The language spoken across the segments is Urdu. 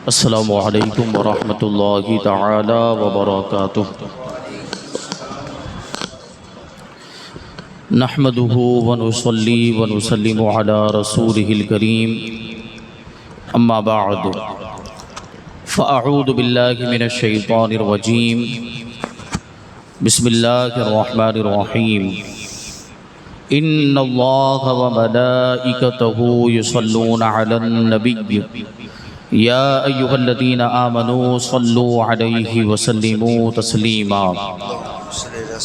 السلام علیکم ورحمۃ اللہ تعالی وبرکاتہ۔ نحمده ونصلی ونسلم علی رسولہ الکریم، اما بعد فاعوذ باللہ من الشیطان الرجیم، بسم اللہ الرحمن الرحیم۔ ان اللہ وملائکتہ یصلون علی النبی یا ایہا الذین آمنوا صلوا علیہ وسلموا تسلیما۔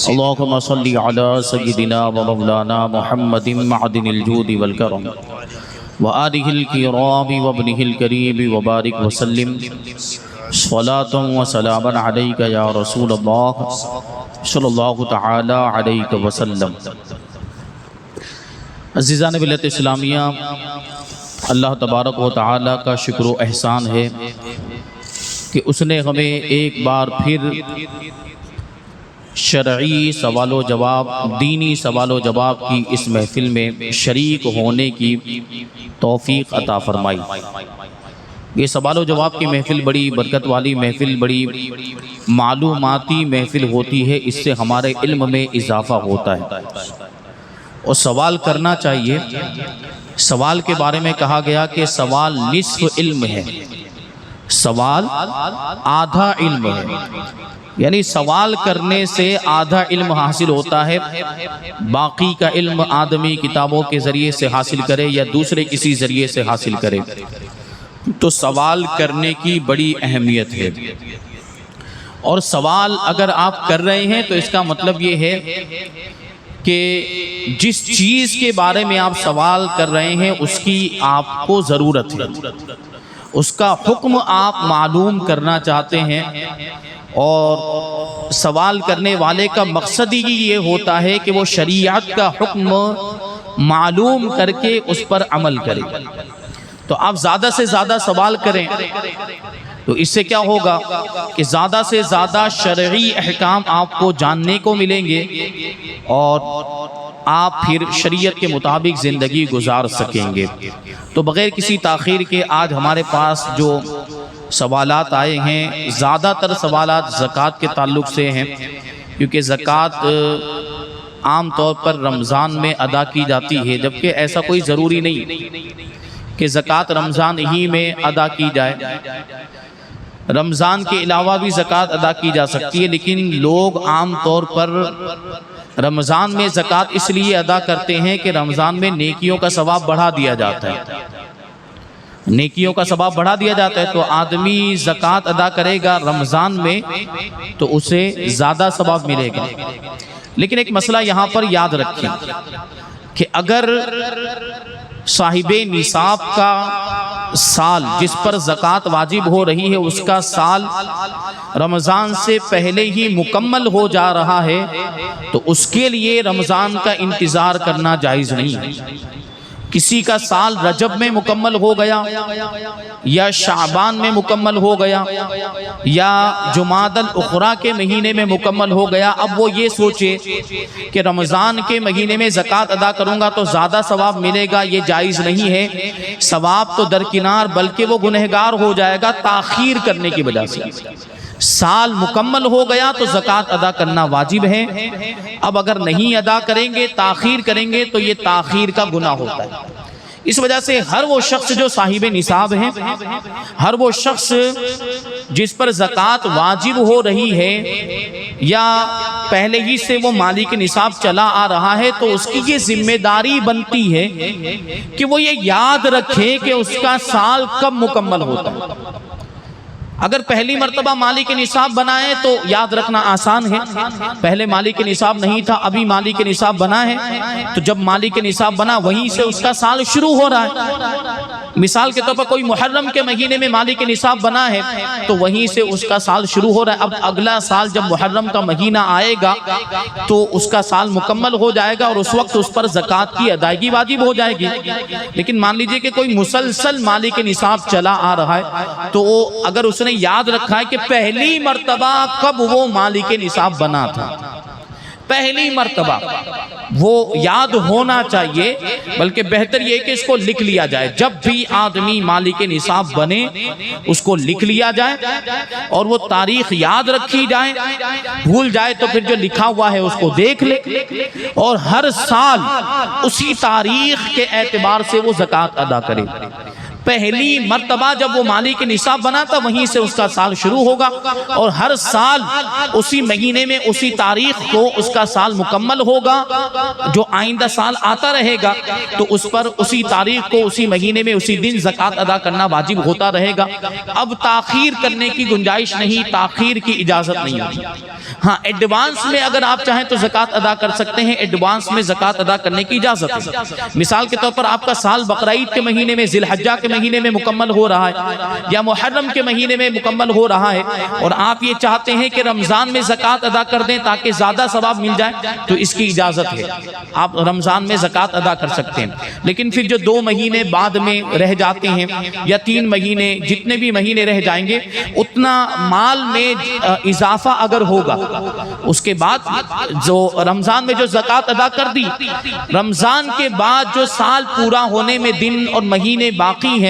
اللہم صلی علی سیدنا ومولانا محمد معدن الجود والکرم وآلہ الکرام وابنہ الکریم وبارک وسلم صلاۃ وسلاما علیک یا رسول اللہ صلی اللہ تعالی علیہ وسلم۔ عزیزان ملت اسلامیہ، اللہ تبارک و تعالیٰ کا شکر و احسان ہے کہ اس نے ہمیں ایک بار پھر شرعی سوال و جواب، دینی سوال و جواب کی اس محفل میں شریک ہونے کی توفیق عطا فرمائی۔ یہ سوال و جواب کی محفل بڑی برکت والی محفل، بڑی معلوماتی محفل ہوتی ہے، اس سے ہمارے علم میں اضافہ ہوتا ہے اور سوال کرنا چاہیے۔ سوال کے بارے میں کہا گیا کہ سوال نصف علم ہے، سوال آدھا علم ہے، یعنی سوال کرنے سے آدھا علم حاصل ہوتا ہے، باقی کا علم آدمی کتابوں کے ذریعے سے حاصل کرے یا دوسرے کسی ذریعے سے حاصل کرے۔ تو سوال کرنے کی بڑی اہمیت ہے، اور سوال اگر آپ کر رہے ہیں تو اس کا مطلب یہ ہے کہ جس چیز کے بارے میں آپ سوال کر رہے ہیں اس کی آپ کو ضرورت ہے، اس کا حکم آپ معلوم کرنا چاہتے ہیں، اور سوال کرنے والے کا مقصد ہی یہ ہوتا ہے کہ وہ شریعت کا حکم معلوم کر کے اس پر عمل کرے۔ تو آپ زیادہ سے زیادہ سوال کریں تو اس سے کیا ہوگا کہ زیادہ سے زیادہ شرعی احکام آپ کو جاننے کو ملیں گے، اور آپ پھر شریعت کے مطابق زندگی گزار سکیں گے۔ تو بغیر کسی تاخیر کے آج ہمارے پاس جو سوالات آئے ہیں، زیادہ تر سوالات زکوٰۃ کے تعلق سے ہیں، کیونکہ زکوٰۃ عام طور پر رمضان میں ادا کی جاتی ہے، جبکہ ایسا کوئی ضروری نہیں کہ زکوٰۃ رمضان ہی میں ادا کی جائے، رمضان کے علاوہ بھی زکوٰۃ ادا کی جا سکتی ہے، لیکن لوگ عام طور پر رمضان میں زکوٰۃ اس لیے ادا کرتے ہیں کہ رمضان میں نیکیوں کا ثواب بڑھا دیا جاتا ہے، نیکیوں کا ثواب بڑھا دیا جاتا ہے۔ تو آدمی زکوٰۃ ادا کرے گا رمضان میں تو اسے زیادہ ثواب ملے گا۔ لیکن ایک مسئلہ یہاں پر یاد رکھیں کہ اگر صاحب نصاب کا سال جس پر زکوٰۃ واجب ہو رہی ہے، اس کا سال رمضان سے پہلے ہی مکمل ہو جا رہا ہے، تو اس کے لیے رمضان کا انتظار کرنا جائز نہیں ہے۔ کسی کا سال رجب میں مکمل ہو گیا، یا شعبان میں مکمل ہو گیا، یا جمادی الاخری کے مہینے میں مکمل ہو گیا، اب وہ یہ سوچے کہ رمضان کے مہینے میں زکوٰۃ ادا کروں گا تو زیادہ ثواب ملے گا، یہ جائز نہیں ہے۔ ثواب تو درکنار، بلکہ وہ گنہگار ہو جائے گا تاخیر کرنے کی وجہ سے۔ سال مکمل ہو گیا تو زکوٰۃ ادا کرنا واجب ہے، اب اگر نہیں ادا کریں گے، تاخیر کریں گے تو یہ تاخیر کا گناہ ہوتا ہے۔ اس وجہ سے ہر وہ شخص جو صاحب نصاب ہیں، ہر وہ شخص جس پر زکوٰۃ واجب ہو رہی ہے یا پہلے ہی سے وہ مالک نصاب چلا آ رہا ہے، تو اس کی یہ ذمہ داری بنتی ہے کہ وہ یہ یاد رکھے کہ اس کا سال کب مکمل ہوتا ہے۔ اگر پہلی مرتبہ مالک نصاب بنا ہے تو یاد رکھنا آسان ہے، پہلے مالک نصاب نہیں تھا، ابھی مالک نصاب بنا ہے، تو جب مالک نصاب بنا وہیں سے اس کا سال شروع ہو رہا ہے۔ مثال کے طور پر کوئی محرم کے مہینے میں مالک نصاب بنا ہے تو وہیں سے اس کا سال شروع ہو رہا ہے۔ اب اگلا سال جب محرم کا مہینہ آئے گا تو اس کا سال مکمل ہو جائے گا، اور اس وقت اس پر زکوٰۃ کی ادائیگی واجب ہو جائے گی۔ لیکن مان لیجئے کہ کوئی مسلسل مالک نصاب چلا آ رہا ہے، تو اگر اس نے یاد رکھا ہے کہ پہلی مرتبہ کب وہ مالک نصاب بنا تھا، پہلی مرتبہ وہ یاد ہونا چاہیے، بلکہ بہتر یہ کہ اس کو لکھ لیا جائے۔ جب بھی آدمی مالک نصاب بنے اس کو لکھ لیا جائے اور وہ تاریخ یاد رکھی جائے، بھول جائے تو پھر جو لکھا ہوا ہے اس کو دیکھ لے، اور ہر سال اسی تاریخ کے اعتبار سے وہ زکوٰۃ ادا کرے۔ پہلی مرتبہ جب وہ مالک نصاب بنا تھا وہیں سے اس کا سال شروع ہوگا، اور ہر سال اسی مہینے میں اسی تاریخ کو اس کا سال مکمل ہوگا۔ جو آئندہ سال آتا رہے گا تو اس پر اسی تاریخ کو اسی مہینے میں اسی دن زکوٰۃ ادا کرنا واجب ہوتا رہے گا۔ اب تاخیر کرنے کی گنجائش نہیں، تاخیر کی اجازت نہیں ہوتی۔ ہاں ایڈوانس میں اگر آپ چاہیں تو زکوٰۃ ادا کر سکتے ہیں، ایڈوانس میں زکوٰۃ ادا کرنے کی اجازت ہے۔ مثال کے طور پر آپ کا سال بقرعید کے مہینے میں، ذی الحجہ کے مہینے میں مکمل ہو رہا ہے، یا محرم کے مہینے میں مکمل ہو رہا ہے، اور آپ یہ چاہتے ہیں کہ رمضان میں زکوٰۃ ادا کر دیں تاکہ زیادہ ثواب مل جائے، تو اس کی اجازت ہے، آپ رمضان میں زکوٰۃ ادا کر سکتے ہیں۔ لیکن پھر جو 2 مہینے بعد میں رہ جاتے ہیں یا 3 مہینے، جتنے بھی مہینے رہ جائیں گے، اتنا مال میں اضافہ اگر ہوگا، اس کے بعد جو رمضان میں جو زکوٰۃ ادا کر دی، رمضان کے بعد جو سال پورا ہونے میں دن اور مہینے باقی ہیں،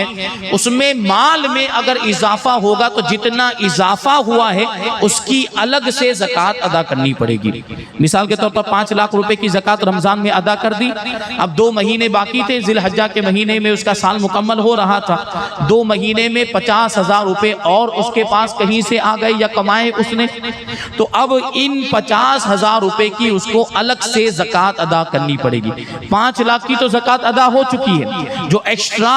اس میں مال میں اگر اضافہ ہوگا تو جتنا اضافہ ہوا ہے اس کی الگ سے زکوٰۃ ادا کرنی پڑے گی۔ مثال کے طور پر 5 لاکھ روپے کی زکوٰۃ رمضان میں ادا کر دی، اب 2 مہینے باقی تھے، ذی الحجہ کے مہینے میں اس کا سال مکمل ہو رہا تھا، 2 مہینے میں 50,000 روپے اور اس کے پاس کہیں سے آ گئے یا کمائے اس نے، تو اب ان 50,000 روپے کی اس کو الگ سے زکوٰۃ ادا کرنی پڑے گی۔ 5 لاکھ کی تو زکوٰۃ ادا ہو چکی ہے، جو ایکسٹرا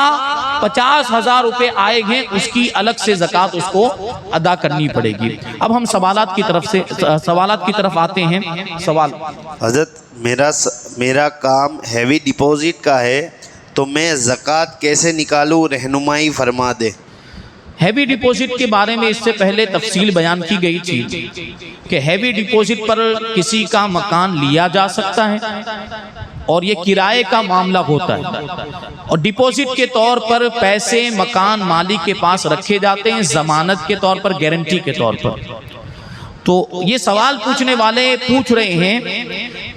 50,000 روپے آئے ہیں اس کی الگ سے زکوٰۃ اس کو ادا کرنی پڑے گی۔ اب ہم سوالات کی طرف آتے ہیں۔ سوال: حضرت میرا کام ہیوی ڈپوزٹ کا ہے تو میں زکوٰۃ کیسے نکالوں، رہنمائی فرما دے۔ ہیوی ڈپوزٹ کے بارے میں اس سے پہلے تفصیل بیان کی گئی تھی کہ ہیوی ڈپوزٹ پر کسی کا مکان لیا جا سکتا ہے اور یہ کرائے کا معاملہ ہوتا ہے، اور ڈپوزٹ کے طور پر پیسے مکان مالک کے پاس رکھے جاتے ہیں، ضمانت کے طور پر، گارنٹی کے طور پر۔ تو یہ سوال پوچھنے والے پوچھ رہے ہیں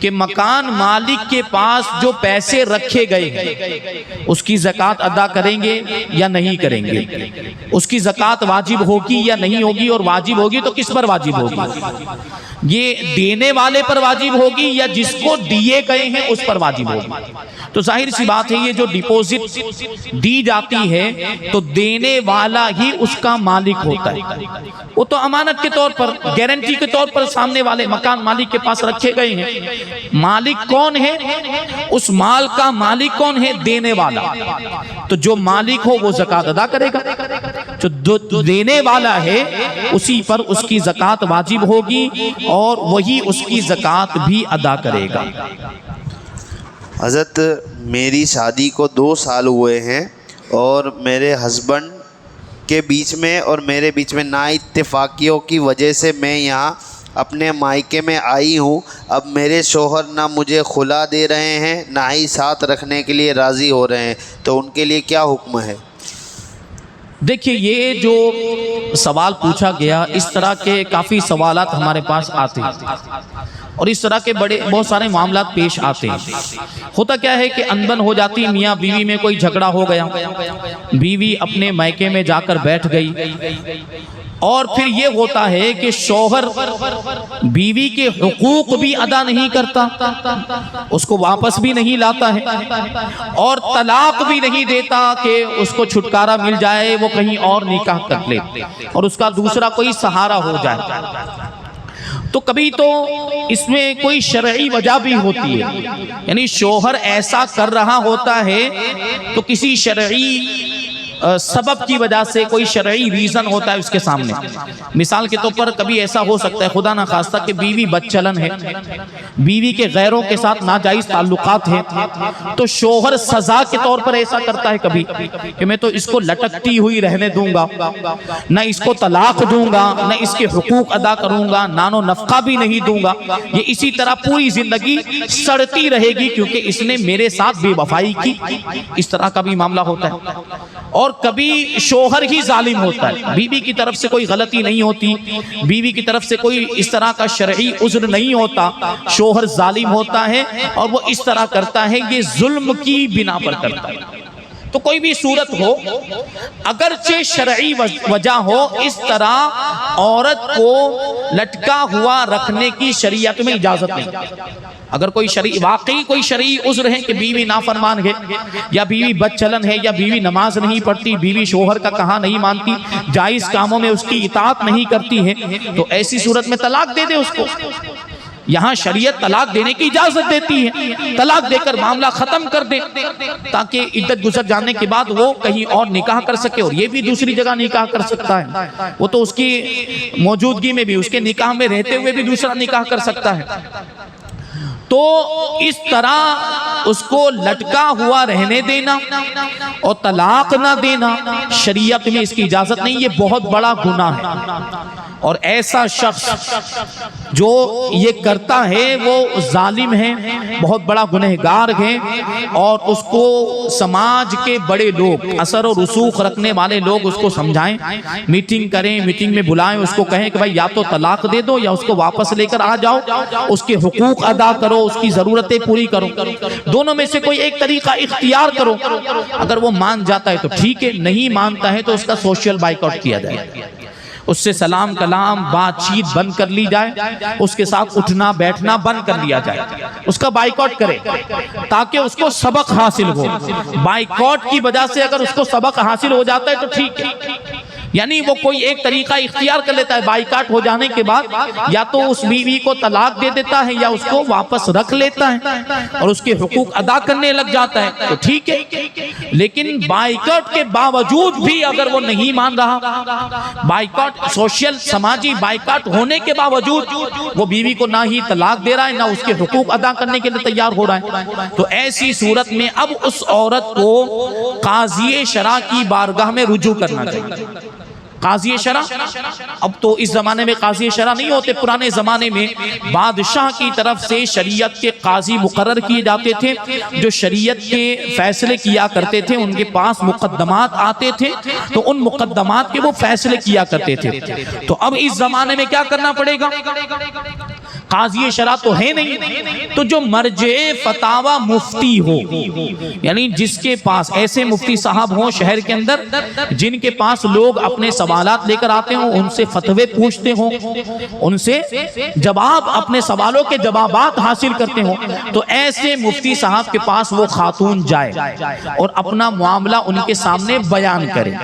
کہ مکان مالک کے پاس جو پیسے رکھے گئے ہیں اس کی زکوٰۃ ادا کریں گے یا نہیں کریں گے، اس کی زکوٰۃ واجب ہوگی یا نہیں ہوگی، اور واجب ہوگی تو کس پر واجب ہوگی، یہ دینے والے پر واجب ہوگی یا جس کو دیے گئے ہیں اس پر واجب ہوگی۔ تو ظاہر سی بات ہے یہ جو ڈپوزٹ دی جاتی ہے تو دینے والا ہی اس کا مالک ہوتا ہے، وہ تو امانت کے طور پر، گارنٹی کے طور پر سامنے والے مکان مالک کے پاس رکھے گئے ہیں۔ مالک کون ہے؟ اس مال کا مالک کون ہے؟ دینے والا۔ تو جو مالک ہو وہ زکوٰۃ ادا کرے گا، جو دینے والا ہے اسی پر اس کی زکوٰۃ واجب ہوگی اور وہی اس کی زکوٰۃ بھی ادا کرے گا۔ حضرت میری شادی کو 2 سال ہوئے ہیں اور میرے ہسبینڈ کے بیچ میں اور میرے بیچ میں نا اتفاقیوں کی وجہ سے میں یہاں اپنے مائکے میں آئی ہوں۔ اب میرے شوہر نہ مجھے خلا دے رہے ہیں نہ ہی ساتھ رکھنے کے لیے راضی ہو رہے ہیں، تو ان کے لیے کیا حکم ہے؟ دیکھیے یہ جو سوال پوچھا گیا، اس طرح کے کافی سوالات ہمارے پاس آتے ہیں اور اس طرح کے بہت سارے معاملات پیش آتے ہیں۔ ہوتا کیا ہے کہ انبن ہو جاتی، میاں بیوی میں کوئی جھگڑا ہو گیا، بیوی اپنے مائکے میں جا کر بیٹھ گئی، اور پھر یہ ہوتا ہے کہ شوہر بیوی کے حقوق بھی ادا نہیں کرتا، اس کو واپس بھی نہیں لاتا ہے اور طلاق بھی نہیں دیتا کہ اس کو چھٹکارا مل جائے، وہ کہیں اور نکاح کر لے اور اس کا دوسرا کوئی سہارا ہو جائے۔ تو کبھی تو اس میں کوئی شرعی وجہ بھی ہوتی ہے، یعنی شوہر ایسا کر رہا ہوتا ہے تو کسی شرعی سبب کی وجہ سے، کوئی شرعی ریزن ہوتا ہے اس کے سامنے۔ مثال کے طور پر کبھی ایسا ہو سکتا ہے خدا نہ خواستہ کہ بیوی بدچلن ہے، بیوی کے غیروں کے ساتھ ناجائز تعلقات ہیں، تو شوہر سزا کے طور پر ایسا کرتا ہے کبھی کہ میں تو اس کو لٹکتی ہوئی رہنے دوں گا، نہ اس کو طلاق دوں گا، نہ اس کے حقوق ادا کروں گا، نان و نفقہ بھی نہیں دوں گا، یہ اسی طرح پوری زندگی سڑتی رہے گی کیونکہ اس نے میرے ساتھ بے وفائی کی۔ اس طرح کا بھی معاملہ ہوتا ہے۔ اور اور کبھی شوہر ہی ظالم ہوتا ہے، بیوی کی طرف سے کوئی غلطی نہیں ہوتی، بیوی کی طرف سے کوئی اس طرح کا شرعی عذر نہیں ہوتا، شوہر ظالم ہوتا ہے اور وہ اس طرح کرتا ہے، یہ ظلم کی بنا پر کرتا ہے۔ تو کوئی بھی صورت ہو، اگرچہ شرعی وجہ ہو، اس طرح عورت کو لٹکا ہوا رکھنے کی شریعت میں اجازت نہیں۔ اگر کوئی واقعی کوئی شرعی عذر ہے کہ بیوی نافرمان ہے، یا بیوی بد چلن ہے، یا بیوی نماز نہیں پڑھتی، بیوی شوہر کا کہا نہیں مانتی، جائز کاموں میں اس کی اطاعت نہیں کرتی ہے، تو ایسی صورت میں طلاق دے دے اس کو۔ یہاں شریعت طلاق دینے کی اجازت دیتی ہے، طلاق دے کر معاملہ ختم کر دے، تاکہ عدت گزر جانے کے بعد وہ کہیں اور نکاح کر سکے، اور یہ بھی دوسری جگہ نکاح کر سکتا ہے، وہ تو اس کی موجودگی میں بھی، اس کے نکاح میں رہتے ہوئے بھی دوسرا نکاح کر سکتا ہے۔ تو اس طرح اس کو لٹکا ہوا رہنے دینا اور طلاق نہ دینا، شریعت میں اس کی اجازت نہیں، یہ بہت بڑا گناہ ہے۔ اور ایسا شخص جو یہ کرتا ہے وہ ظالم ہے، بہت بڑا گنہگار ہے، اور اس کو سماج کے بڑے لوگ، اثر و رسوخ رکھنے والے لوگ اس کو سمجھائیں، میٹنگ کریں، میٹنگ میں بلائیں، اس کو کہیں کہ بھائی یا تو طلاق دے دو یا اس کو واپس لے کر آ جاؤ، اس کے حقوق ادا کرو، اس کی ضرورتیں پوری کرو، دونوں میں سے کوئی ایک طریقہ اختیار کرو۔ اگر وہ مان جاتا ہے تو ٹھیک ہے، نہیں مانتا ہے تو اس کا سوشل بائیکاٹ کیا جائے، اس سے سلام کلام بات چیت بند کر لی جائے، اس کے ساتھ اٹھنا بیٹھنا بند کر لیا جائے، اس کا بائیکاٹ کرے تاکہ اس کو سبق حاصل ہو۔ بائیکاٹ کی وجہ سے اگر اس کو سبق حاصل ہو جاتا ہے تو ٹھیک ہے، یعنی وہ کوئی ایک طریقہ اختیار کر لیتا ہے، بائیکاٹ ہو جانے کے بعد یا تو اس بیوی کو طلاق دے دیتا ہے یا اس کو واپس رکھ لیتا ہے اور اس کے حقوق ادا کرنے لگ جاتا ہے تو ٹھیک ہے۔ لیکن بائیکاٹ کے باوجود بھی اگر وہ نہیں مان رہا، بائیکاٹ سوشل سماجی بائیکاٹ ہونے کے باوجود وہ بیوی کو نہ ہی طلاق دے رہا ہے نہ اس کے حقوق ادا کرنے کے لیے تیار ہو رہا ہے، تو ایسی صورت میں اب اس عورت کو قاضی شرع کی بارگاہ میں رجوع کرنا چاہیے۔ قاضی شرع، اب تو اس زمانے میں قاضی شرع نہیں ہوتے، پرانے زمانے میں بادشاہ کی طرف سے شریعت کے قاضی مقرر کیے جاتے تھے جو شریعت کے فیصلے کیا کرتے تھے، ان کے پاس مقدمات آتے تھے تو ان مقدمات کے وہ فیصلے کیا کرتے تھے۔ تو اب اس زمانے میں کیا کرنا پڑے گا؟ قاضی شرع تو ہے نہیں، تو جو مرجع فتاوی مفتی ہو، یعنی جس کے پاس ایسے مفتی صاحب ہوں شہر کے اندر جن کے پاس لوگ اپنے سوالات لے کر آتے ہوں، ان سے فتوے پوچھتے ہوں، ان سے جواب اپنے سوالوں کے جوابات حاصل کرتے ہوں، تو ایسے مفتی صاحب کے پاس وہ خاتون جائے اور اپنا معاملہ ان کے سامنے بیان کرے۔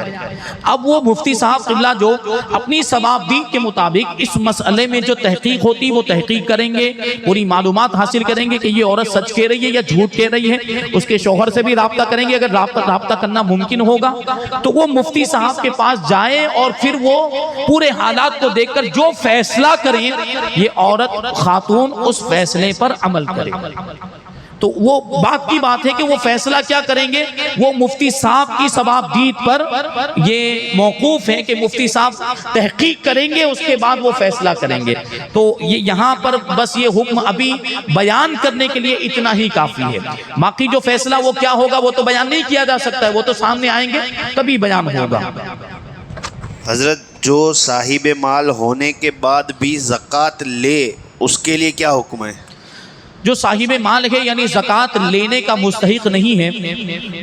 اب وہ مفتی صاحب قبلہ جو اپنی ثوابدید کے مطابق اس مسئلے میں جو تحقیق ہوتی وہ تحقیق کریں گے، پوری معلومات حاصل کریں گے کہ یہ عورت سچ کہہ رہی ہے یا جھوٹ کہہ رہی ہے، اس کے شوہر سے بھی رابطہ کریں گے، اگر رابطہ کرنا ممکن ہوگا تو وہ مفتی صاحب کے پاس جائے اور پھر وہ پورے حالات کو دیکھ کر جو فیصلہ کریں یہ عورت خاتون اس فیصلے پر عمل کرے۔ تو وہ بات کی بات ہے کہ وہ فیصلہ کیا کریں گے، وہ مفتی صاحب کی ثوابدید پر یہ موقوف ہے کہ مفتی صاحب تحقیق کریں گے، اس کے بعد وہ فیصلہ کریں گے۔ تو یہ یہاں پر بس یہ حکم ابھی بیان کرنے کے لیے اتنا ہی کافی ہے، باقی جو فیصلہ وہ کیا ہوگا وہ تو بیان نہیں کیا جا سکتا ہے، وہ تو سامنے آئیں گے تبھی بیان ہوگا۔ حضرت جو صاحب مال ہونے کے بعد بھی زکوٰۃ لے اس کے لیے کیا حکم ہے؟ جو صاحب مال ہے یعنی زکوٰۃ لینے کا مستحق نہیں ہے،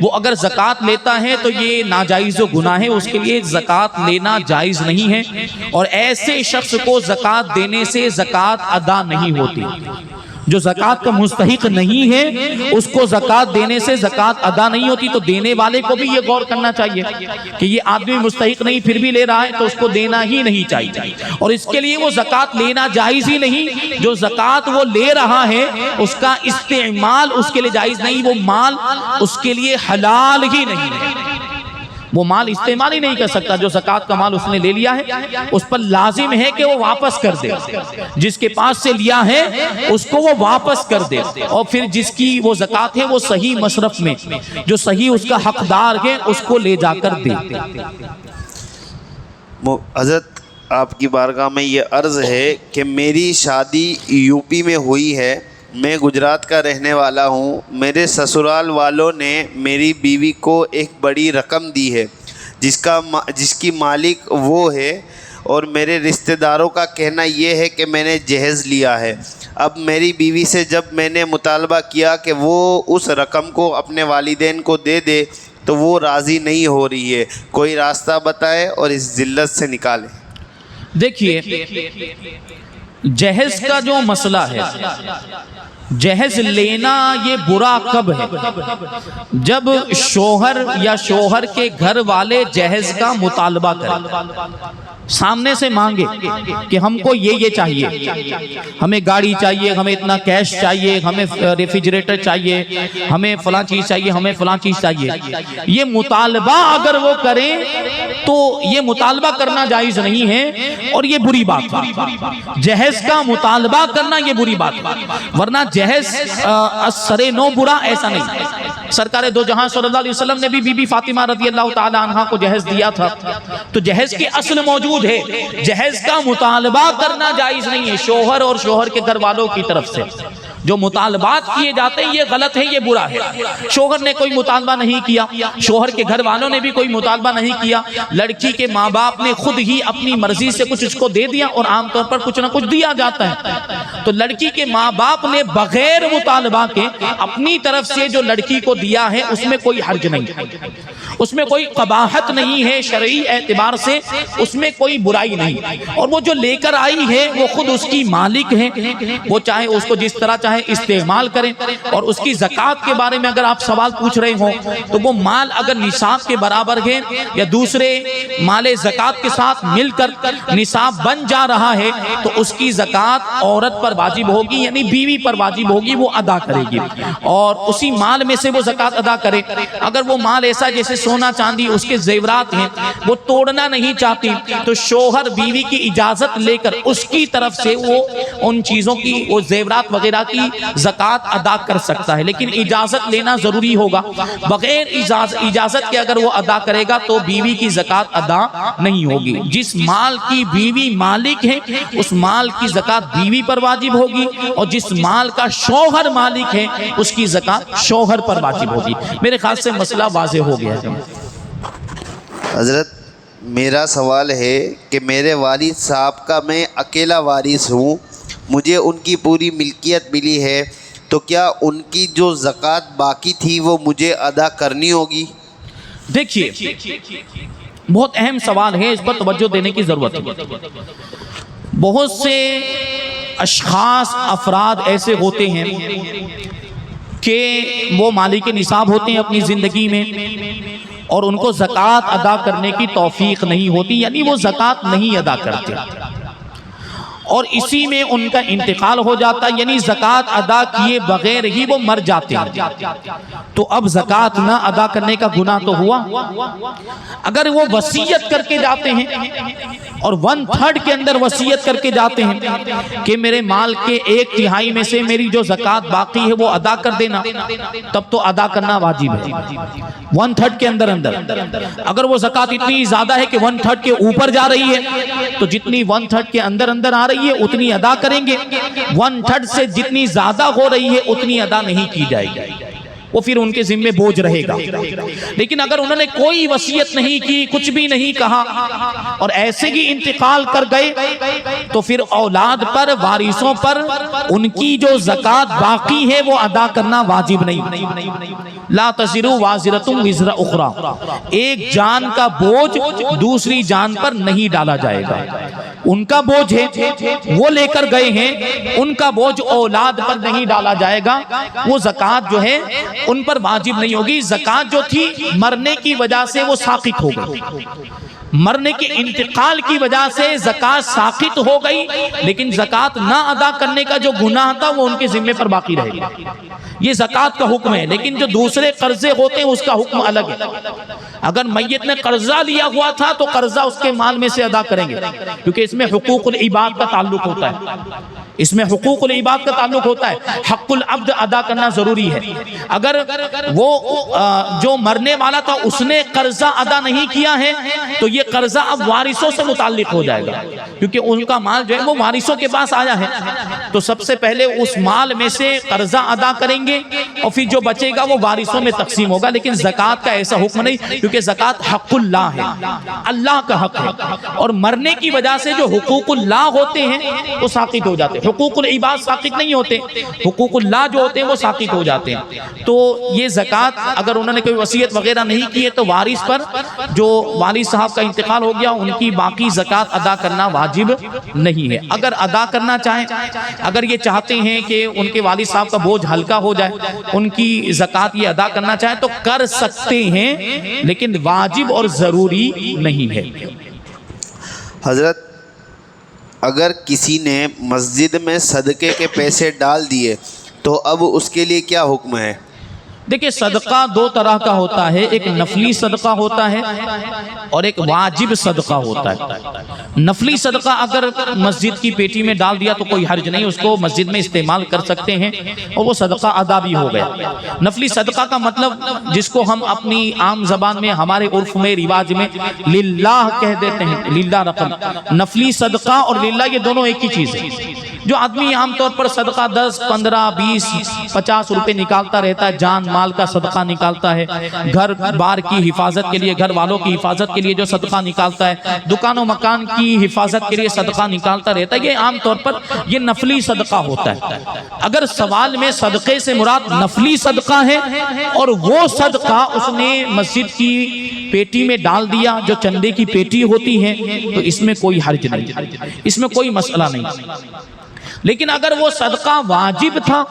وہ اگر زکوٰۃ لیتا ہے تو یہ ناجائز و گناہ ہے، اس کے لیے زکوٰۃ لینا جائز نہیں ہے، اور ایسے شخص کو زکوٰۃ دینے سے زکوٰۃ ادا نہیں ہوتی۔ جو زکوٰۃ کا مستحق نہیں ہے اس کو زکوٰۃ دینے سے زکوٰۃ ادا نہیں ہوتی، تو دینے والے کو بھی یہ غور کرنا چاہیے کہ یہ آدمی مستحق نہیں پھر بھی لے رہا ہے تو اس کو دینا ہی نہیں چاہیے، اور اس کے لیے وہ زکوٰۃ لینا جائز ہی نہیں۔ جو زکوٰۃ وہ لے رہا ہے اس کا استعمال اس کے لیے جائز نہیں، وہ مال اس کے لیے حلال ہی نہیں ہے، وہ مال استعمال ہی نہیں کر سکتا۔ جو زکوٰۃ کا مال اس نے لے لیا ہے اس پر لازم ہے کہ وہ واپس کر دے، جس کے پاس سے لیا ہے اس کو وہ واپس کر دے، اور پھر جس کی وہ زکوٰۃ ہے وہ صحیح مصرف میں جو صحیح اس کا حقدار ہے اس کو لے جا کر دے۔ حضرت آپ کی بارگاہ میں یہ عرض ہے کہ میری شادی یو پی میں ہوئی ہے، میں گجرات کا رہنے والا ہوں، میرے سسرال والوں نے میری بیوی کو ایک بڑی رقم دی ہے، جس کی مالک وہ ہے، اور میرے رشتہ داروں کا کہنا یہ ہے کہ میں نے جہیز لیا ہے۔ اب میری بیوی سے جب میں نے مطالبہ کیا کہ وہ اس رقم کو اپنے والدین کو دے دے تو وہ راضی نہیں ہو رہی ہے، کوئی راستہ بتائے اور اس ذلت سے نکالے۔ دیکھیے، جہیز کا جو مسئلہ ہے، جہیز لینا یہ برا کب ہے؟ جب شوہر یا شوہر کے گھر والے جہیز کا مطالبہ کریں، سامنے سے مانگے کہ ہم کو یہ چاہیے، ہمیں گاڑی چاہیے، ہمیں اتنا کیش چاہیے، ہمیں ریفریجریٹر چاہیے، ہمیں فلاں چیز چاہیے، ہمیں فلاں چیز چاہیے، یہ مطالبہ اگر وہ کریں تو یہ مطالبہ کرنا جائز نہیں ہے اور یہ بری بات ہے۔ جہیز کا مطالبہ کرنا یہ بری بات ہے، ورنہ جہیز سرے نو برا ایسا نہیں۔ سرکار دو جہاں صلی اللہ علیہ وسلم نے بھی بی بی فاطمہ رضی اللہ تعالی عنہ کو جہیز دیا تھا، تو جہیز کی اصل موجود ہے، جہیز کا مطالبہ کرنا جائز نہیں ہے شوہر اور شوہر کے گھر والوں کی طرف سے۔ جو مطالبات کیے جاتے ہیں یہ غلط ہے، یہ برا ہے۔ شوہر نے کوئی مطالبہ نہیں کیا، شوہر کے گھر والوں نے بھی کوئی مطالبہ نہیں کیا، لڑکی کے ماں باپ نے خود ہی اپنی مرضی سے کچھ اس کو دے دیا، اور عام طور پر کچھ نہ کچھ دیا جاتا ہے، تو لڑکی کے ماں باپ نے بغیر مطالبہ کے اپنی طرف سے جو لڑکی کو دیا ہے اس میں کوئی حرج نہیں، اس میں کوئی قباحت نہیں ہے، شرعی اعتبار سے اس میں کوئی برائی نہیں، اور وہ جو لے کر آئی ہے وہ خود اس کی مالک ہے، وہ چاہے اس کو جس طرح چاہے استعمال کریں۔ اور اس کی زکوٰۃ کے بارے میں اگر آپ سوال پوچھ رہے ہوں تو وہ مال اگر نصاب کے برابر ہے یا دوسرے مال زکوٰۃ کے ساتھ مل کر نصاب بن جا رہا ہے تو اس کی زکوٰۃ عورت پر واجب ہوگی، یعنی بیوی پر واجب ہوگی، وہ ادا کرے گی، اور اسی مال میں سے وہ زکوٰۃ ادا کرے۔ اگر وہ مال ایسا جیسے سونا چاندی اس کے زیورات ہیں وہ توڑنا نہیں چاہتی تو شوہر بیوی کی اجازت لے کر اس کی طرف سے وہ ان چیزوں کی، وہ زیورات وغیرہ کی زکوٰۃ ادا کر سکتا ہے، لیکن اجازت لینا ضروری ہوگا۔ بغیر اجازت کے اگر وہ ادا کرے گا تو بیوی کی زکوٰۃ ادا نہیں ہوگی۔ جس مال کی بیوی مالک ہے اس مال کی زکوٰۃ بیوی پر واجب ہوگی، اور جس مال کا شوہر مالک ہے اس کی زکوٰۃ شوہر پر واجب ہوگی۔ میرے خیال سے مسئلہ واضح ہو گیا ہے۔ حضرت، میرا سوال ہے کہ میرے والد صاحب کا میں اکیلا وارث ہوں، مجھے ان کی پوری ملکیت ملی ہے، تو کیا ان کی جو زکوٰۃ باقی تھی وہ مجھے ادا کرنی ہوگی؟ دیکھیے، بہت اہم سوال ہے، اس پر توجہ دینے کی ضرورت ہے۔ بہت سے اشخاص، افراد ایسے ہوتے ہیں کہ وہ مالک نصاب ہوتے ہیں اپنی زندگی میں، اور ان کو زکوٰۃ ادا کرنے کی توفیق نہیں ہوتی، یعنی وہ زکوٰۃ نہیں ادا کرتے، اور اسی میں ان کا انتقال ہو جاتا ہے، یعنی زکوٰۃ ادا کیے بغیر ہی وہ مر جاتے ہیں، تو اب زکوٰۃ نہ ادا کرنے کا گناہ تو ہوا۔ اگر وہ وصیت کر کے جاتے ہیں اور 1/3 کے اندر وصیت کر کے جاتے ہیں کہ میرے مال کے 1/3 میں سے میری جو زکوٰۃ باقی ہے وہ ادا کر دینا، تب تو ادا کرنا واجب ہے۔ 1/3 کے اندر اگر وہ زکوٰۃ اتنی زیادہ ہے کہ 1/3 کے اوپر جا رہی ہے تو جتنی 1/3 کے اندر آ رہی ہے اتنی ادا کریں گے، 1/3 سے جتنی زیادہ ہو رہی ہے اتنی ادا نہیں کی جائے گی، وہ پھر ان کے ذمہ بوجھ رہے گا۔ لیکن اگر انہوں نے کوئی وصیت نہیں کی، کچھ بھی نہیں کہا، اور ایسے ہی انتقال کر گئے تو پھر اولاد پر، وارثوں پر ان کی جو زکوٰۃ باقی ہے وہ ادا کرنا واجب نہیں۔ لا تزر وازرۃ وزر اخری، ایک جان کا بوجھ دوسری جان پر نہیں ڈالا جائے گا۔ ان کا بوجھ ہے وہ لے کر گئے ہیں، ان کا بوجھ اولاد پر نہیں ڈالا جائے گا، وہ زکوٰۃ جو ہے ان پر واجب نہیں ہوگی۔ زکوٰۃ جو تھی مرنے کی وجہ سے وہ ساقط ہو گئی، مرنے کے انتقال کی وجہ سے زکوٰۃ ساقط ہو گئی، لیکن زکوٰۃ نہ ادا کرنے کا جو گناہ تھا وہ ان کے ذمے پر باقی رہے گا۔ یہ زکوٰۃ کا حکم ہے، لیکن جو دوسرے قرضے ہوتے ہیں اس کا حکم الگ ہے۔ اگر میت نے قرضہ لیا ہوا تھا تو قرضہ اس کے مال میں سے ادا کریں گے، کیونکہ اس میں حقوق العباد کا تعلق ہوتا ہے، اس میں حقوق العباد کا تعلق ہوتا ہے، حق العبد ادا کرنا ضروری ہے۔ اگر وہ جو مرنے والا تھا اس نے قرضہ ادا نہیں کیا ہے تو یہ قرضہ اب وارثوں سے متعلق ہو جائے گا، کیونکہ ان کا مال جو ہے وہ وارثوں کے پاس آیا ہے، تو سب سے پہلے اس مال میں سے قرضہ ادا کریں گے، گے اور پھر جو بچے گا وہ وارثوں میں تقسیم ہوگا. لیکن زکوٰۃ کا ایسا حکم نہیں, کیونکہ زکوٰۃ حق اللہ ہے, اللہ کا حق ہے, اور مرنے کی وجہ سے جو حقوق اللہ ہوتے ہیں وہ ساقط ہو جاتے ہیں. حقوق العباد ساقط نہیں ہوتے, حقوق اللہ جو ہوتے ہیں وہ ساقط ہو جاتے ہیں. تو یہ زکوٰۃ اگر انہوں نے کوئی وصیت وغیرہ نہیں کی ہے تو وارث پر, جو والد صاحب کا انتقال ہو گیا, ان کی باقی زکوٰۃ ادا کرنا واجب نہیں ہے. اگر ادا کرنا چاہیں, اگر یہ چاہتے ہیں کہ ان کے والد صاحب کا بوجھ ہلکا ہو جائے, ان کی زکوٰۃ یہ ادا کرنا چاہیں تو کر سکتے ہیں, لیکن واجب اور ضروری نہیں ہے. حضرت, اگر کسی نے مسجد میں صدقے کے پیسے ڈال دیے تو اب اس کے لیے کیا حکم ہے؟ دیکھیں, صدقہ دو طرح کا ہوتا ہے, ایک نفلی صدقہ ہوتا ہے اور ایک واجب صدقہ ہوتا ہے. نفلی صدقہ اگر مسجد کی پیٹی میں ڈال دیا تو کوئی حرج نہیں, اس کو مسجد میں استعمال کر سکتے ہیں اور وہ صدقہ ادا بھی ہو گیا. نفلی صدقہ کا مطلب جس کو ہم اپنی عام زبان میں, ہمارے عرف میں, رواج میں للہ کہہ دیتے ہیں, للہ رقم. نفلی صدقہ اور للہ یہ دونوں ایک ہی چیز ہے. جو آدمی عام طور پر صدقہ 10, 15, 20, 50 روپے نکالتا رہتا ہے, جان مال کا صدقہ نکالتا ہے, گھر بار کی حفاظت کے لیے, گھر والوں کی حفاظت کے لیے جو صدقہ نکالتا ہے, دکان و مکان کی حفاظت کے لیے صدقہ نکالتا رہتا ہے, یہ عام طور پر یہ نفلی صدقہ ہوتا ہے. اگر سوال میں صدقے سے مراد نفلی صدقہ ہے اور وہ صدقہ اس نے مسجد کی پیٹی میں ڈال دیا, جو چندے کی پیٹی ہوتی ہے, تو اس میں کوئی حرج نہیں, اس میں کوئی مسئلہ نہیں. لیکن اگر وہ صدقہ واجب تھا,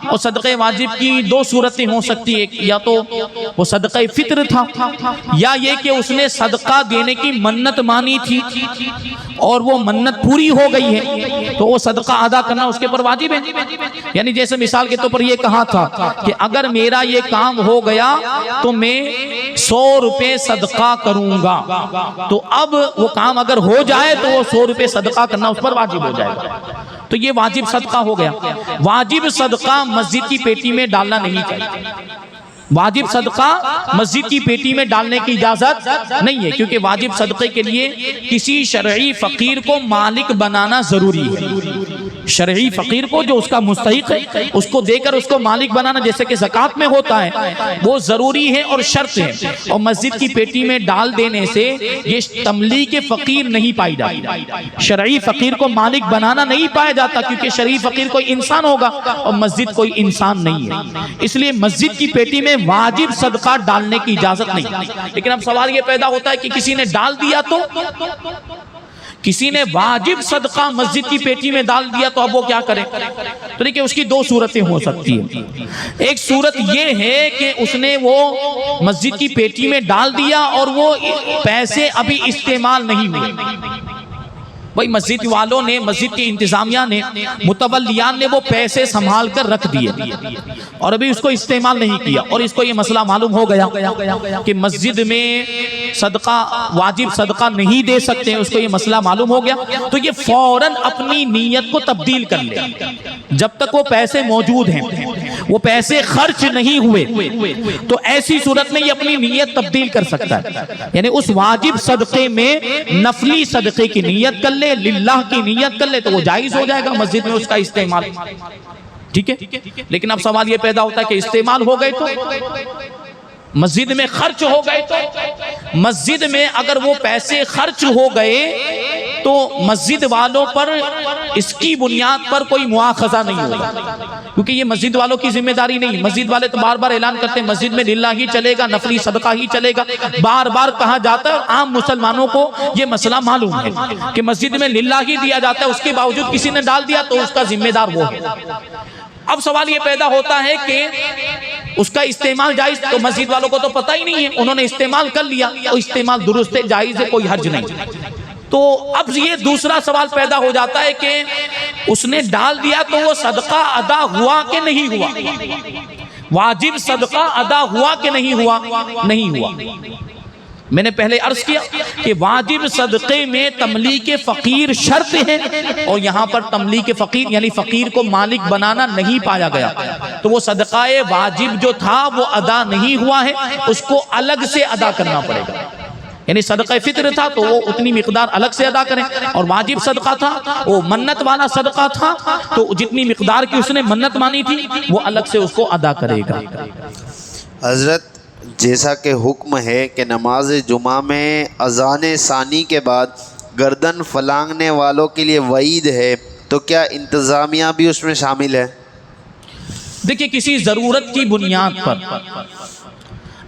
اور صدقہ واجب کی دو صورتیں ہو سکتی ہیں, یا تو وہ صدقہ فطر تھا, یا یہ کہ اس نے صدقہ دینے کی منت مانی تھی اور وہ منت پوری ہو گئی ہے, تو وہ صدقہ ادا کرنا اس کے پر واجب ہے. یعنی جیسے مثال کے طور پر یہ کہا تھا کہ اگر میرا یہ کام ہو گیا تو میں 100 روپے صدقہ کروں گا, تو اب وہ کام اگر ہو جائے تو وہ 100 روپے صدقہ کرنا اس پر واجب ہو جائے گا, تو یہ واجب صدقہ ہو گیا. واجب صدقہ مسجد کی پیٹی میں ڈالنا نہیں چاہیے. واجب صدقہ مسجد کی پیٹی میں ڈالنے کی اجازت نہیں ہے, کیونکہ واجب صدقے کے لیے کسی شرعی فقیر کو مالک بنانا ضروری ہے. شرعی فقیر کو, جو اس کا مستحق ہے, اس کو دے کر اس کو مالک بنانا, جیسے کہ زکوٰۃ میں ہوتا ہے, وہ ضروری ہے اور شرط ہے. اور مسجد کی پیٹی میں ڈال دینے سے یہ تملیک فقیر نہیں پائی جاتی. شرعی فقیر کو مالک بنانا نہیں پایا جاتا, کیونکہ شرعی فقیر کوئی انسان ہوگا اور مسجد کوئی انسان نہیں ہے. اس لیے مسجد کی پیٹی میں واجب صدقہ ڈالنے کی اجازت نہیں. لیکن اب سوال یہ پیدا ہوتا ہے کہ کسی نے ڈال دیا, تو کسی نے واجب صدقہ مسجد کی پیٹی میں ڈال دیا, تو اب وہ کیا کرے؟ تو دیکھیں, اس کی دو صورتیں ہو سکتی ہیں. ایک صورت یہ ہے کہ اس نے وہ مسجد کی پیٹی میں ڈال دیا اور وہ پیسے ابھی استعمال نہیں ہوئے. بھائی مسجد والوں نے, مسجد کی انتظامیہ نے, متولیان نے وہ پیسے سنبھال کر رکھ دیے اور ابھی اس کو استعمال نہیں کیا, اور اس کو یہ مسئلہ معلوم ہو گیا کہ مسجد میں صدقہ, واجب صدقہ نہیں دے سکتے ہیں, اس کو یہ مسئلہ معلوم ہو گیا, تو یہ فوراً اپنی نیت کو تبدیل کر لے. جب تک وہ پیسے موجود ہیں, وہ پیسے خرچ نہیں ہوئے, تو ایسی صورت میں یہ اپنی نیت تبدیل کر سکتا ہے. یعنی اس واجب صدقے میں نفلی صدقے کی نیت کر لے, للہ کی نیت کر لے, تو وہ جائز ہو جائے گا مسجد میں اس کا استعمال. ٹھیک ہے. لیکن اب سوال یہ پیدا ہوتا ہے کہ استعمال ہو گئے تو, مسجد میں خرچ ہو گئے تو, مسجد میں اگر وہ پیسے خرچ ہو گئے تو مسجد والوں پر اس کی بنیاد پر کوئی مواخذہ نہیں ہوگا, کیونکہ یہ مسجد والوں کی ذمہ داری نہیں. مسجد والے تو بار بار اعلان کرتے ہیں مسجد میں للہ ہی چلے گا, نفلی صدقہ ہی چلے گا, بار بار کہا جاتا ہے, اور عام مسلمانوں کو یہ مسئلہ معلوم ہے کہ مسجد میں للہ ہی دیا جاتا ہے. اس کے باوجود کسی نے ڈال دیا تو اس کا ذمہ دار وہ ہے. اب سوال یہ پیدا ہوتا ہے کہ اس کا استعمال جائز, تو مسجد والوں کو تو پتہ ہی نہیں ہے, انہوں نے استعمال کر لیا, اور استعمال درست ہے, جائز ہے, کوئی حرج نہیں. تو اب یہ دوسرا سوال پیدا ہو جاتا ہے کہ اس نے ڈال دیا تو وہ صدقہ ادا ہوا کہ نہیں ہوا, واجب صدقہ ادا ہوا کہ نہیں ہوا؟ نہیں ہوا. میں نے پہلے عرض کیا کہ واجب صدقے میں تملیک فقیر شرط ہے, اور یہاں پر تملیک فقیر یعنی فقیر کو مالک بنانا نہیں پایا گیا, تو وہ صدقہ واجب جو تھا وہ ادا نہیں ہوا ہے, اس کو الگ سے ادا کرنا پڑے گا. یعنی صدقہ فطر تھا تو وہ اتنی مقدار الگ سے ادا کریں، اور واجب صدقہ تھا وہ منت والا صدقہ تھا تو جتنی مقدار کی اس نے منت مانی تھی وہ الگ سے اس کو ادا کرے گا۔ حضرت جیسا کہ حکم ہے کہ نماز جمعہ میں اذان ثانی کے بعد گردن پھلانگنے والوں کے لیے وعید ہے، تو کیا انتظامیہ بھی اس میں شامل ہے؟ دیکھیں کسی ضرورت کی بنیاد پر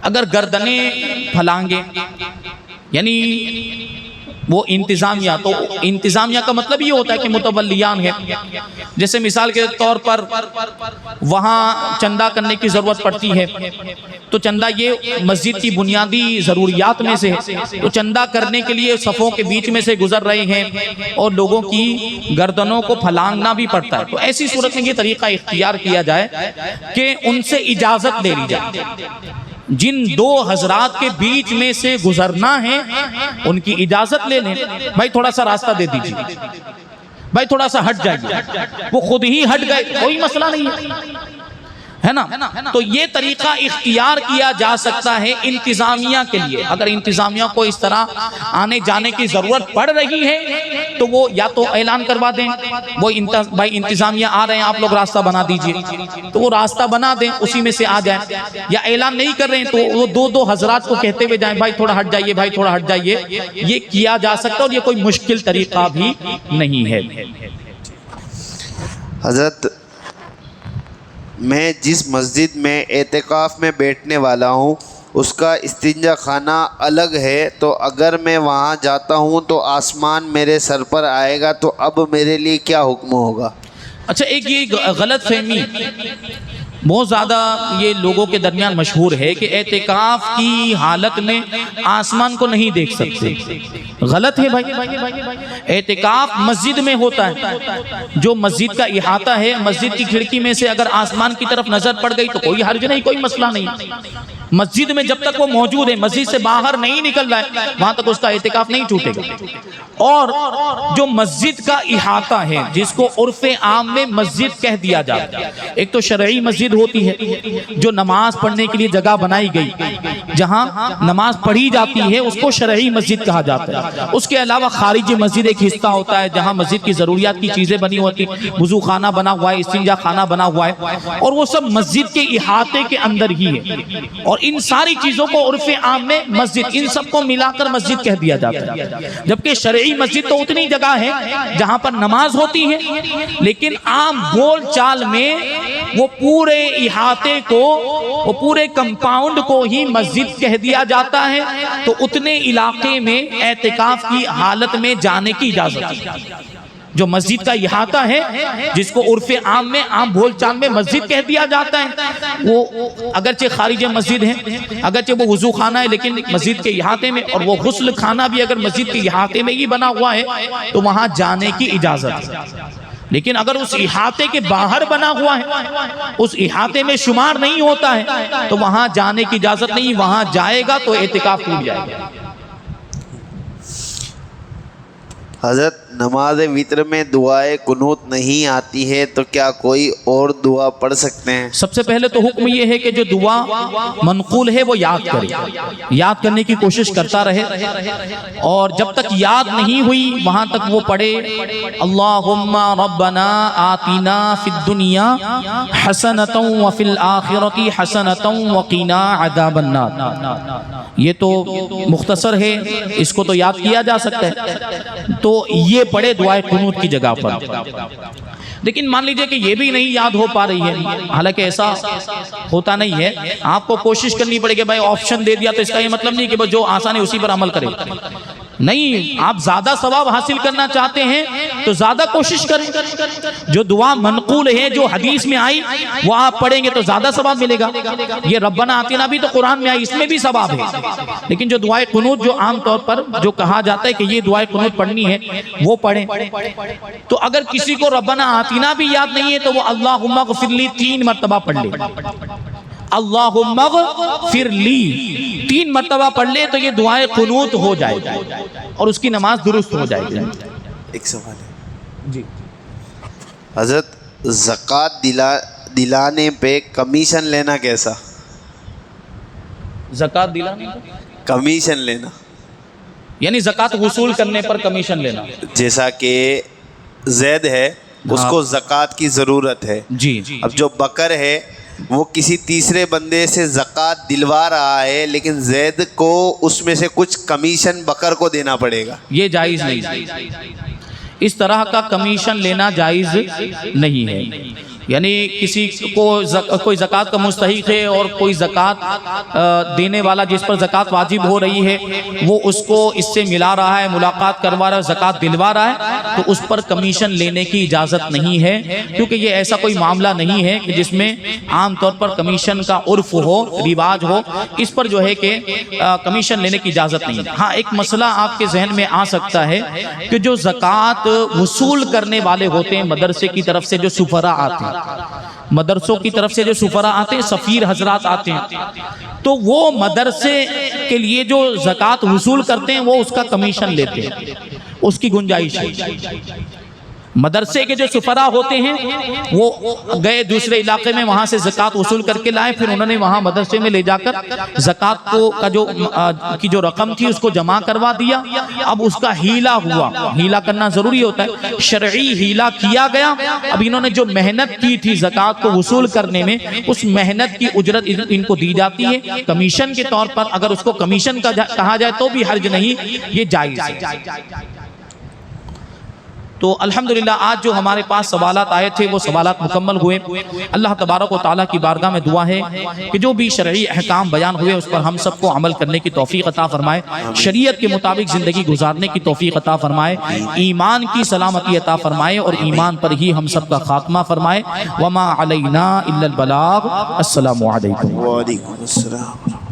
اگر گردنیں پھلانگے یعنی وہ انتظامیہ، تو انتظامیہ کا مطلب یہ ہوتا ہے کہ متولیان ہے، جیسے مثال کے طور پر وہاں چندہ کرنے کی ضرورت پڑتی ہے تو چندہ یہ مسجد کی بنیادی ضروریات میں سے ہے، تو چندہ کرنے کے لیے صفوں کے بیچ میں سے گزر رہے ہیں اور لوگوں کی گردنوں کو پھلانگنا بھی پڑتا ہے، تو ایسی صورت میں یہ طریقہ اختیار کیا جائے کہ ان سے اجازت لے لی جائے، جن دو حضرات کے بیچ میں سے گزرنا ہے ان کی اجازت لے لیں، بھائی تھوڑا سا راستہ دے دیجیے، بھائی تھوڑا سا ہٹ جائیے، وہ خود ہی ہٹ گئے کوئی مسئلہ نہیں ہے نا۔ تو یہ طریقہ اختیار کیا جا سکتا ہے انتظامیہ کے لیے، اگر انتظامیہ کو اس طرح آنے جانے کی ضرورت پڑ رہی ہے تو وہ یا تو اعلان کروا دیں، وہ بھائی انتظامیہ آ رہے ہیں آپ لوگ راستہ بنا دیجئے، تو وہ راستہ بنا دیں اسی میں سے آ جائیں، یا اعلان نہیں کر رہے ہیں تو وہ دو حضرات کو کہتے ہوئے جائیں بھائی تھوڑا ہٹ جائیے، بھائی تھوڑا ہٹ جائیے، یہ کیا جا سکتا ہے اور یہ کوئی مشکل طریقہ بھی نہیں ہے۔ حضرت میں جس مسجد میں اعتکاف میں بیٹھنے والا ہوں اس کا استنجا خانہ الگ ہے، تو اگر میں وہاں جاتا ہوں تو آسمان میرے سر پر آئے گا، تو اب میرے لیے کیا حکم ہوگا؟ اچھا، ایک یہ غلط فہمی بہت زیادہ یہ لوگوں کے درمیان مشہور ہے کہ اعتکاف کی حالت میں آسمان کو نہیں دیکھ سکتے، غلط ہے بھائی۔ اعتکاف مسجد میں ہوتا ہے، جو مسجد کا احاطہ ہے، مسجد کی کھڑکی میں سے اگر آسمان کی طرف نظر پڑ گئی تو کوئی حرج نہیں، کوئی مسئلہ نہیں۔ مسجد میں جب تک وہ موجود ہے، مسجد سے باہر نہیں نکل رہا ہے، وہاں تک اس کا اعتکاف نہیں ٹوٹے گا۔ اور جو مسجد کا احاطہ ہے جس کو عرف عام میں مسجد کہہ دیا جاتا ہے، ایک تو شرعی مسجد ہوتی ہے جو نماز پڑھنے کے لیے جگہ بنائی گئی، جہاں نماز پڑھی جاتی ہے اس کو شرعی مسجد کہا جاتا ہے۔ اس کے علاوہ خارجی مسجد ایک حصہ ہوتا ہے جہاں مسجد کی ضروریات کی چیزیں بنی ہوتی، وضو خانہ بنا ہوا ہے، استنجا خانہ بنا ہوا ہے، اور وہ سب مسجد کے احاطے کے اندر ہی ہے، اور ان ساری چیزوں کو عرف عام میں مسجد، ان سب کو ملا کر مسجد کہہ دیا جاتا ہے۔ جبکہ شرعی مسجد تو اتنی جگہ ہے جہاں پر نماز ہوتی ہے، لیکن عام بول چال میں وہ پورے احاطے کو، وہ پورے کمپاؤنڈ کو ہی مسجد کہہ دیا جاتا ہے، تو اتنے علاقے میں اعتکاف کی حالت میں جانے کی اجازت ہے۔ جو مسجد کا احاطہ ہے جس کو عرف عام میں، عام بول چال میں مسجد کہہ دیا جاتا ہے، وہ اگرچہ خارج مسجد ہے، اگرچہ وہ وضو خانہ ہے، لیکن مسجد کے احاطے میں، اور وہ غسل خانہ بھی اگر مسجد کے احاطے میں ہی بنا ہوا ہے تو وہاں جانے کی اجازت ہے۔ لیکن اگر اس احاطے کے باہر بنا ہوا ہے، اس احاطے میں شمار نہیں ہوتا ہے، تو وہاں جانے کی اجازت نہیں، وہاں جائے گا تو اعتکاف ٹوٹ جائے گا۔ حضرت نماز وتر میں دعائے قنوت نہیں آتی ہے تو کیا کوئی اور دعا پڑھ سکتے ہیں؟ سب سے پہلے تو حکم یہ ہے کہ جو دعا منقول ہے وہ یاد کرے، یاد کرنے کی کوشش کرتا رہے، اور جب تک یاد نہیں ہوئی وہاں تک وہ پڑھے اللہم ربنا آتنا فی الدنیا حسنۃ وفی الآخرۃ حسنۃ وقنا عذاب النار۔ یہ تو مختصر ہے، اس کو تو یاد کیا جا سکتا ہے، تو یہ پڑھے دعائے قنوت کی جگہ پر۔ لیکن مان لیجئے کہ یہ بھی نہیں یاد ہو پا رہی ہے، حالانکہ ایسا ہوتا نہیں ہے، آپ کو کوشش کرنی پڑے گی۔ بھائی آپشن دے دیا تو اس کا یہ مطلب نہیں کہ جو آسان ہے اسی پر عمل کرے، نہیں، آپ زیادہ ثواب حاصل کرنا چاہتے ہیں تو زیادہ کوشش کریں۔ جو دعا منقول ہے، جو حدیث میں آئی، وہ آپ پڑھیں گے تو زیادہ ثواب ملے گا۔ یہ ربنا آتنا بھی تو قرآن میں آئی، اس میں بھی ثواب ہے، لیکن جو دعائے قنوت جو عام طور پر جو کہا جاتا ہے کہ یہ دعائے قنوت پڑھنی ہے وہ پڑھیں۔ تو اگر کسی کو ربنا آتنا بھی یاد نہیں ہے تو وہ اللہم اغفر لی 3 مرتبہ پڑھ لے، اللہم اغفر لی 3 مرتبہ پڑھ لے تو یہ دعائے قنوت ہو جائے گی اور اس کی نماز درست ہو جائے گی۔ ایک سوال ہے جی حضرت، زکوٰۃ دلانے پہ کمیشن لینا کیسا؟ زکوٰۃ دلانے کمیشن لینا یعنی زکوٰۃ وصول کرنے پر کمیشن لینا. جیسا کہ زید ہے اس کو زکوٰۃ کی ضرورت ہے. جی. اب جو بکر ہے وہ کسی تیسرے بندے سے زکوٰۃ دلوا رہا ہے لیکن زید کو اس میں سے کچھ کمیشن بکر کو دینا پڑے گا. یہ جائز نہیں. اس طرح کا کمیشن لینا جائز نہیں ہے. یعنی کسی کو کوئی زکوٰۃ کا مستحق ہے اور کوئی زکوٰۃ دینے والا جس پر زکوٰۃ واجب ہو رہی ہے وہ اس کو اس سے ملا رہا ہے, ملاقات کروا رہا ہے, زکوٰۃ دلوا رہا ہے, تو اس پر کمیشن لینے کی اجازت نہیں ہے, کیونکہ یہ ایسا کوئی معاملہ نہیں ہے کہ جس میں عام طور پر کمیشن کا عرف ہو, رواج ہو. اس پر جو ہے کہ کمیشن لینے کی اجازت نہیں ہے. ہاں ایک مسئلہ آپ کے ذہن میں آ سکتا ہے کہ جو زکوٰۃ وصول کرنے والے ہوتے ہیں مدرسے کی طرف سے جو سفراء آتے ہیں, مدرسوں کی طرف سے جو سفراء آتے ہیں, سفیر حضرات آتے ہیں, تو وہ مدرسے کے لیے جو زکوٰۃ وصول کرتے ہیں وہ اس کا کمیشن لیتے ہیں, اس کی گنجائش ہے. مدرسے کے جو سفراء ہوتے ہیں وہ گئے دوسرے علاقے میں, وہاں سے زکوٰۃ وصول کر کے لائے, پھر انہوں نے وہاں مدرسے میں لے جا کر زکوٰۃ کی جو رقم تھی اس کو جمع کروا دیا. اب اس کا ہیلا ہوا, ہیلا کرنا ضروری ہوتا ہے, شرعی ہیلا کیا گیا. اب انہوں نے جو محنت کی تھی زکوٰۃ کو وصول کرنے میں, اس محنت کی اجرت ان کو دی جاتی ہے کمیشن کے طور پر. اگر اس کو کمیشن کا کہا جائے تو بھی حرج نہیں, یہ جائز ہے. تو الحمدللہ آج جو ہمارے پاس سوالات آئے تھے وہ سوالات مکمل ہوئے. اللہ تبارک و تعالیٰ کی بارگاہ میں دعا ہے کہ جو بھی شرعی احکام بیان ہوئے اس پر ہم سب کو عمل کرنے کی توفیق عطا فرمائے, شریعت کے مطابق زندگی گزارنے کی توفیق عطا فرمائے, ایمان کی سلامتی عطا فرمائے اور ایمان پر ہی ہم سب کا خاتمہ فرمائے. وما علینا الا البلاغ. السلام علیکم. وعلیکم السلام.